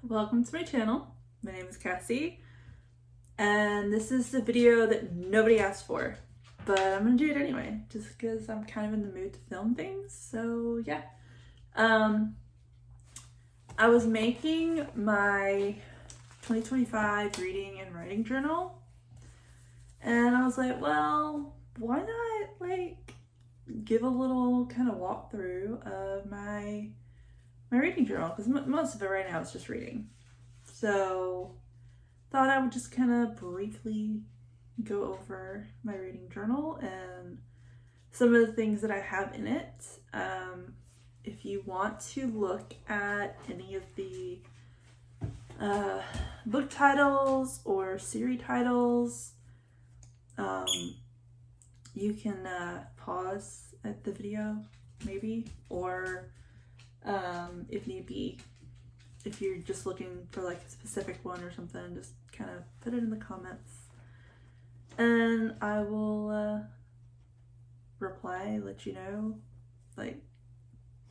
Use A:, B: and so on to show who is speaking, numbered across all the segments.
A: welcome to my channel. My name is Cassie, and this is the video that nobody asked for, but I'm gonna do it anyway, just because I'm kind of in the mood to film things, so yeah. I was making my 2025 reading and writing journal, and I was like, well, why not, give a little kind of walkthrough of my reading journal, because most of it right now is just reading. So thought I would just kind of briefly go over my reading journal and some of the things that I have in it. If you want to look at any of the book titles or series titles, you can pause at the video maybe, or if need be, if you're just looking for like a specific one or something, just kind of put it in the comments and I will reply, let you know like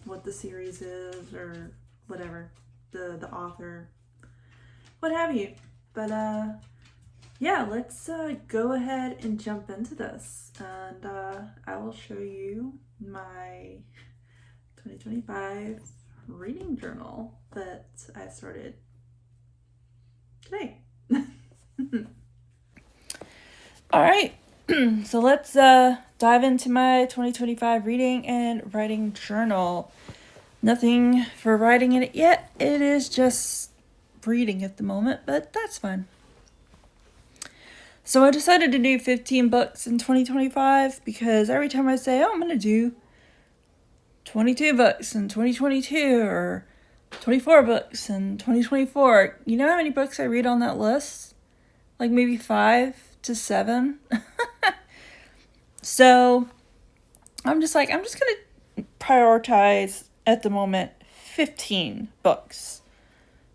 A: what the series is or whatever, the author, what have you. But yeah, let's go ahead and jump into this, and I will show you my 2025 reading journal that I started today. All right, so let's dive into my 2025 reading and writing journal. Nothing for writing in it yet. It is just reading at the moment, but that's fine. So I decided to do 15 books in 2025 because every time I say, oh, I'm going to do 22 books in 2022 or 24 books in 2024. You know how many books I read on that list? Like maybe 5 to 7. So I'm just going to prioritize at the moment 15 books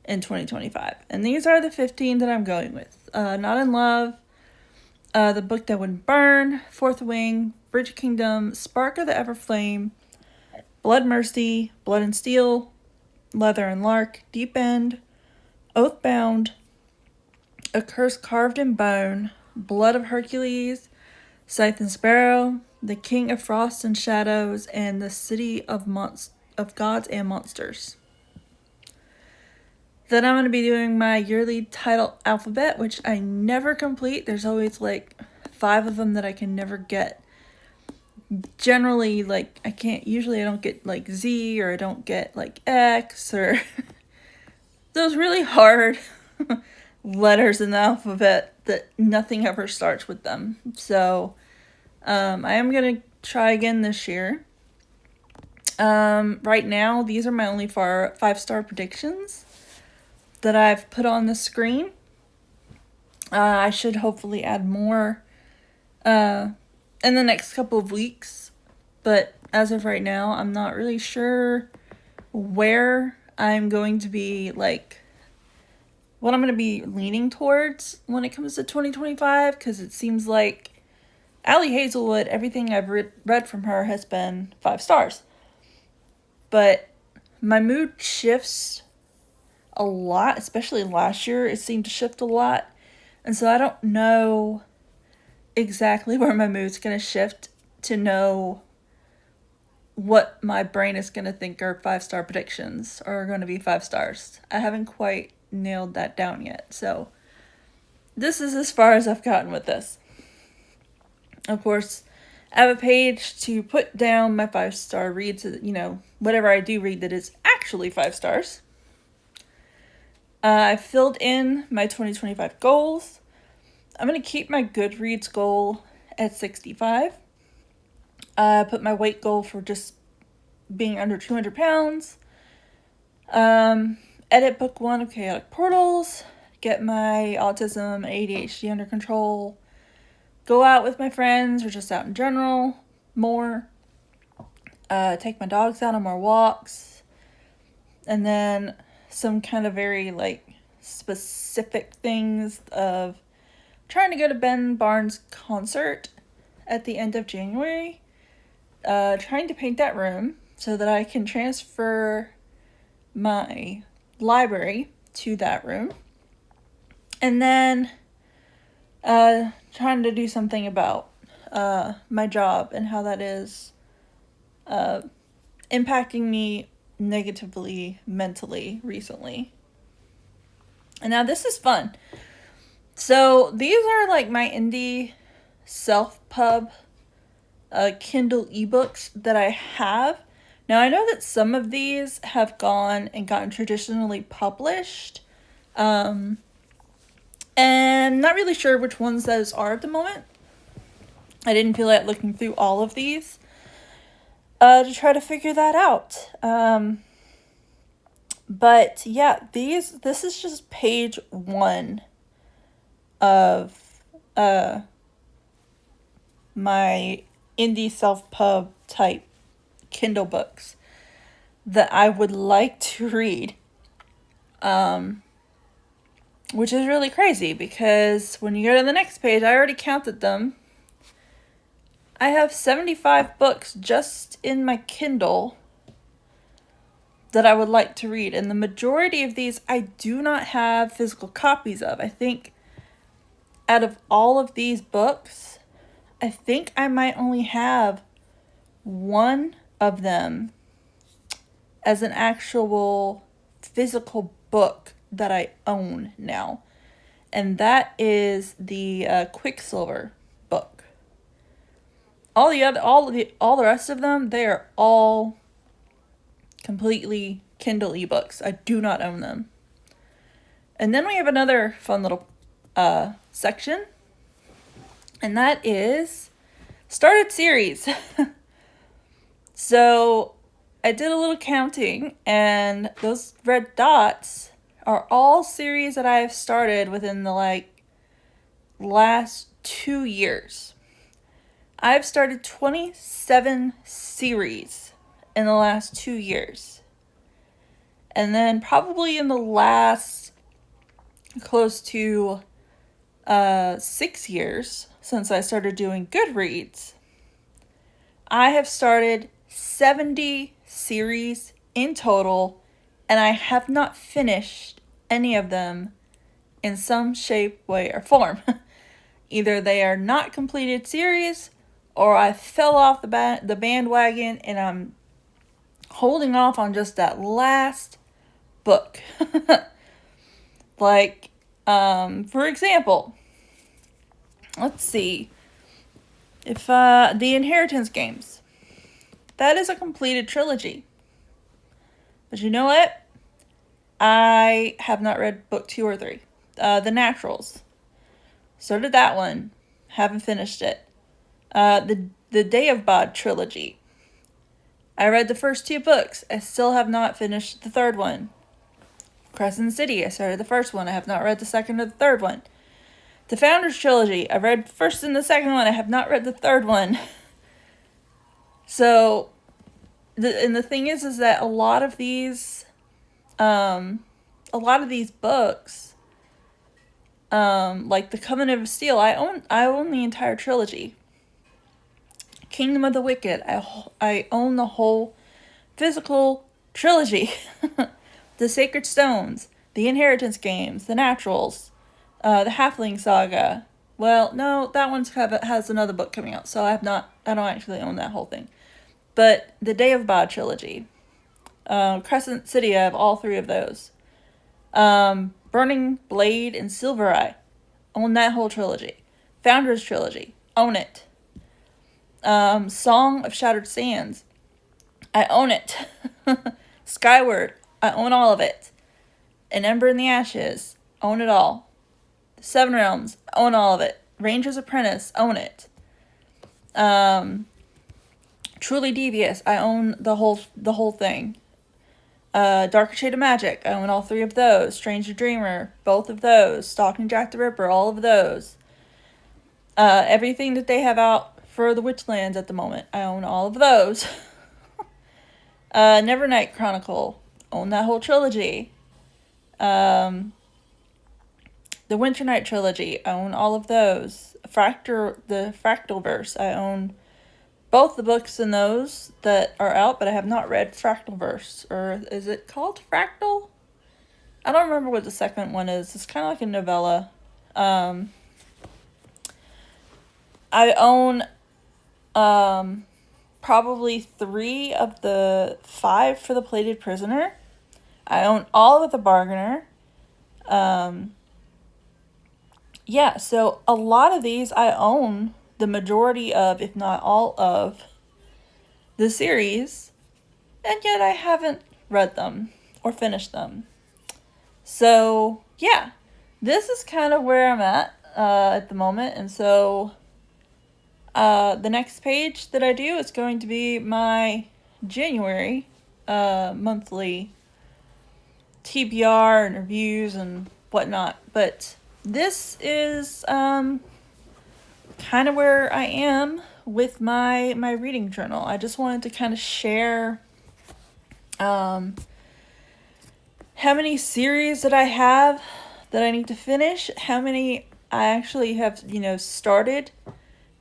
A: in 2025. And these are the 15 that I'm going with. Not in Love, The Book That Wouldn't Burn, Fourth Wing, Bridge of Kingdom, Spark of the Everflame, Blood Mercy, Blood and Steel, Leather and Lark, Deep End, Oathbound, A Curse Carved in Bone, Blood of Hercules, Scythe and Sparrow, The King of Frost and Shadows, and The City of Gods and Monsters. Then I'm going to be doing my yearly title alphabet, which I never complete. There's always like 5 of them that I can never get. Generally, like, I don't get like Z, or I don't get like X, or those really hard letters in the alphabet that nothing ever starts with them. So I am going to try again this year. Right now, these are my only 5-star predictions that I've put on the screen. I should hopefully add more in the next couple of weeks, but as of right now, I'm not really sure where I'm going to be, like, what I'm going to be leaning towards when it comes to 2025, because it seems like Ali Hazelwood, everything I've read from her has been 5 stars. But my mood shifts a lot, especially last year. It seemed to shift a lot. And so I don't know exactly where my mood's going to shift to know what my brain is going to think are 5-star predictions are going to be 5 stars. I haven't quite nailed that down yet. So this is as far as I've gotten with this. Of course, I have a page to put down my 5-star reads, whatever I do read that is actually 5 stars. I filled in my 2025 goals. I'm going to keep my Goodreads goal at 65. I put my weight goal for just being under 200 pounds. Edit book 1 of Chaotic Portals. Get my autism and ADHD under control. Go out with my friends or just out in general more. Take my dogs out on more walks. And then some kind of very specific things of trying to go to Ben Barnes' concert at the end of January. Trying to paint that room so that I can transfer my library to that room. And then trying to do something about my job and how that is impacting me negatively mentally recently. And now this is fun. So these are like my indie self-pub Kindle ebooks that I have. Now I know that some of these have gone and gotten traditionally published. And not really sure which ones those are at the moment. I didn't feel like looking through all of these to try to figure that out. But yeah, this is just page 1 of my indie self-pub type Kindle books that I would like to read. Which is really crazy because when you go to the next page, I already counted them. I have 75 books just in my Kindle that I would like to read. And the majority of these I do not have physical copies of. I think out of all of these books, I think I might only have one of them as an actual physical book that I own now. And that is the Quicksilver book. All the rest of them, they are all completely Kindle ebooks. I do not own them. And then we have another fun little section, and that is started series. So I did a little counting, and those red dots are all series that I have started within the last 2 years. I've started 27 series in the last 2 years. And then probably in the last close to 6 years since I started doing Goodreads, I have started 70 series in total, and I have not finished any of them in some shape, way, or form. Either they are not completed series, or I fell off the bandwagon and I'm holding off on just that last book. For example, let's see. If the Inheritance games, that is a completed trilogy. But you know what? I have not read book 2 or 3. The Naturals. Started that one. Haven't finished it. The Day of Bod trilogy. I read the first 2 books. I still have not finished the third one. Crescent City. I started the first one. I have not read the second or the third one. The Founders trilogy. I read the first and the second one. I have not read the third one. So, the thing is that a lot of these books, like The Covenant of Steel, I own the entire trilogy. Kingdom of the Wicked, I own the whole physical trilogy. The Sacred Stones, the Inheritance games, the Naturals, the Halfling Saga. Well, no, that one has another book coming out, so I don't actually own that whole thing. But the Day of Bod trilogy, Crescent City, I have all 3 of those. Burning Blade and Silver Eye, own that whole trilogy. Founders trilogy, own it. Song of Shattered Sands, I own it. Skyward, I own all of it. An Ember in the Ashes, own it all. The Seven Realms, own all of it. Ranger's Apprentice, own it. Truly Devious, I own the whole thing. Darker Shade of Magic, I own all 3 of those. Stranger Dreamer, both of those. Stalking Jack the Ripper, all of those. Everything that they have out for the Witchlands at the moment, I own all of those. Nevernight Chronicle, own that whole trilogy. The Winter Night trilogy, I own all of those. The Fractalverse, I own both the books in those that are out, but I have not read Fractalverse. Or is it called Fractal? I don't remember what the second one is. It's kind of like a novella. I own probably 3 of the 5 for The Plated Prisoner. I own all of The Bargainer. Yeah, so a lot of these I own the majority of, if not all of, the series, and yet I haven't read them or finished them. So, yeah, this is kind of where I'm at the moment, and so the next page that I do is going to be my January monthly TBR and reviews and whatnot, but this is kind of where I am with my reading journal. I just wanted to kind of share how many series that I have that I need to finish, how many I actually have, started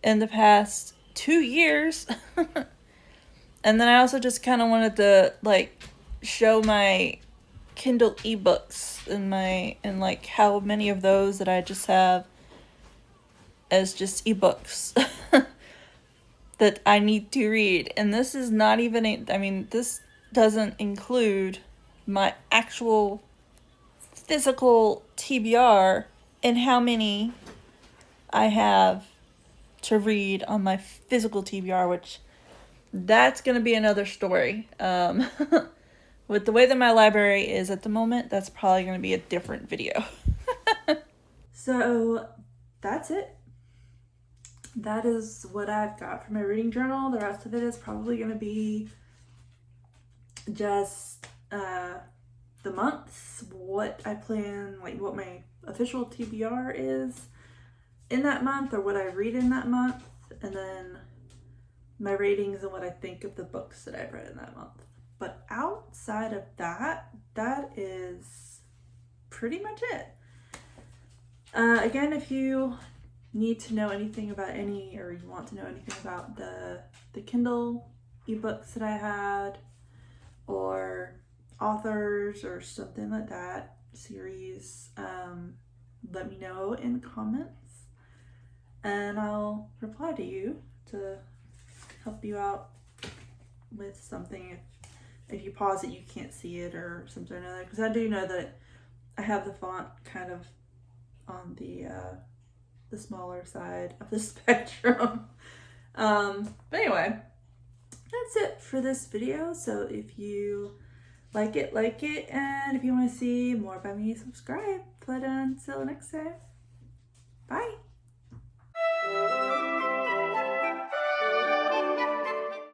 A: in the past 2 years. And then I also just kind of wanted to show my Kindle ebooks and like how many of those that I just have as just ebooks that I need to read. And this is not even this doesn't include my actual physical TBR and how many I have to read on my physical TBR, which that's going to be another story. With the way that my library is at the moment, that's probably going to be a different video. So that's it. That is what I've got for my reading journal. The rest of it is probably going to be just the months, what I plan, what my official TBR is in that month or what I read in that month, and then my ratings and what I think of the books that I've read in that month. But outside of that, that is pretty much it. Again, if you need to know anything about or you want to know anything about the Kindle ebooks that I had, or authors or something like that, series, let me know in comments and I'll reply to you to help you out with something. If you pause it, you can't see it or something or another, because I do know that I have the font kind of on the smaller side of the spectrum. But anyway, that's it for this video. So if you like it, and if you want to see more by me, subscribe. But until next time, bye.